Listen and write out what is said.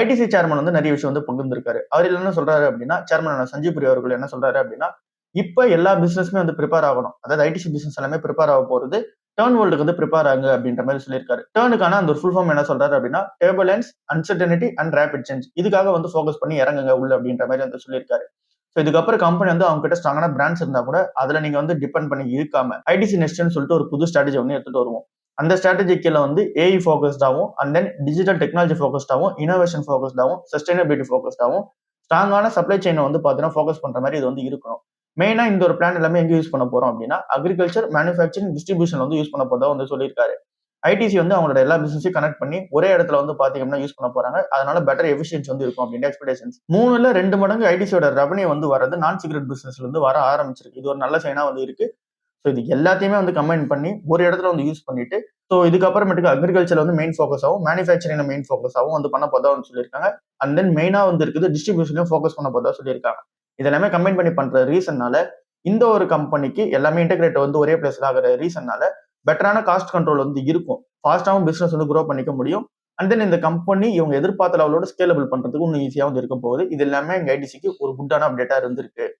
ITC chairman வந்து நிறைய விஷயம் வந்து பகிர்ந்திருக்காரு. அவர் என்ன சொல்றாரு அப்படின்னா, சேர்மன் சஞ்சீவ் புரி அவர்கள் என்ன சொல்றாரு அப்படின்னா, இப்ப எல்லா பிசினஸ்மே வந்து ப்ரிப்பேர் ஆகணும். அதாவது ஐடிசி பிசினஸ் எல்லாமே ப்ரிப்பேர் ஆக போறது. டர்ன் வேர்ல்டுக்கு வந்து ப்ரிப்பேர் ஆகுங்க அப்படின்ற மாதிரி சொல்லியிருக்காரு. டர்னுக்கான அந்த ஒரு ஃபுல் ஃபார்ம் என்ன சொல்றாரு அப்படின்னா, turbulence, uncertainty and rapid change. இதுக்காக வந்து ஃபோக்கஸ் பண்ணி இறங்குங்க உள்ள அப்படின்ற மாதிரி வந்து சொல்லியிருக்காரு. ஸோ இதுக்கப்புறம் கம்பெனி வந்து அவங்க கிட்ட ஸ்ட்ராங்கான பிராண்ட்ஸ் இருந்தா கூட அதுல நீங்க வந்து டிபெண்ட் பண்ணி இருக்காம ஐடிசி நெக்ஸ்ட்னு சொல்லிட்டு ஒரு புது ஸ்ட்ராட்டஜி ஒன்று எடுத்துட்டு வருவோம். அந்த ஸ்ட்ராட்டஜி கீழ வந்து ஏஐ ஃபோக்கஸ்டாவும் அண்ட் தென் டிஜிட்டல் டெக்னாலஜி ஃபோக்கஸ்டாவும் இனோவேஷன் ஃபோக்கஸ்டாவும் சஸ்டைனபிலிட்டி ஃபோக்கஸ்டாவும் ஸ்ட்ராங்கான சப்ளை செயினை வந்து பாத்தீங்கன்னா ஃபோக்கஸ் பண்ற மாதிரி இது வந்து இருக்கணும். மெயினா இந்த ஒரு பிளான் எல்லாமே எங்க யூஸ் பண்ண போறோம் அப்படின்னா அக்ரிகல்ச்சர், மேனுஃபேக்சரிங், டிஸ்ட்ரிபியூஷன் வந்து யூஸ் பண்ண போறதா வந்து சொல்லியிருக்காரு. ஐடிசி வந்து அவங்களோட எல்லா பிசினஸையும் கனெக்ட் பண்ணி ஒரே இடத்துல வந்து பாத்தீங்கன்னா யூஸ் பண்ண போறாங்க. அதனால பெட்டர் எஃபிஷியன்சி வந்து இருக்கும் அப்படின்ற எக்ஸ்பெக்டேஷன்ஸ். 3ல 2 மடங்கு ஐடிசியோட ரெவன்யூ வந்து வரது நான் சீக்ரெட் பிசினஸ்ல இருந்து வர ஆரம்பிச்சிருக்கு. இது ஒரு நல்ல சைனா வந்து இருக்கு. ஸோ இது எல்லாத்தையுமே வந்து கம்பைன் பண்ணி ஒரு இடத்துல வந்து யூஸ் பண்ணிட்டு ஸோ இதுக்கப்புறமேட்டுக்கு அக்ரிகல்ச்சர் வந்து மெயின் ஃபோக்கஸ் ஆகும், மேனுஃபேக்சரிங் மெயின் ஃபோக்கஸ் ஆகும் வந்து பண்ண போதா வந்து சொல்லியிருக்காங்க. அண்ட் தென் மெயினா வந்து இருக்குது டிஸ்ட்ரிபியூஷனையும் ஃபோக்கஸ் பண்ண போதா சொல்லியிருக்காங்க. இதெல்லாமே கம்பைன் பண்ணி பண்ற ரீசன்னால இந்த ஒரு கம்பெனிக்கு எல்லாமே இன்டெகிரேட் வந்து ஒரே பிளேஸ்ல ஆகிற ரீசன்னால பெட்டரான காஸ்ட் கண்ட்ரோல் வந்து இருக்கும். ஃபாஸ்டாகவும் பிசினஸ் வந்து க்ரோ பண்ணிக்க முடியும். அண்ட் தென் இந்த கம்பெனி இவங்க எதிர்பார்த்த லெவலோட ஸ்கேலபிள் பண்றதுக்கு இன்னும் ஈஸியா வந்து இருக்க போகுது. இது எல்லாமே எங்க ஐடிசிக்கு ஒரு குட்டான அப்டேட்டா இருந்திருக்கு.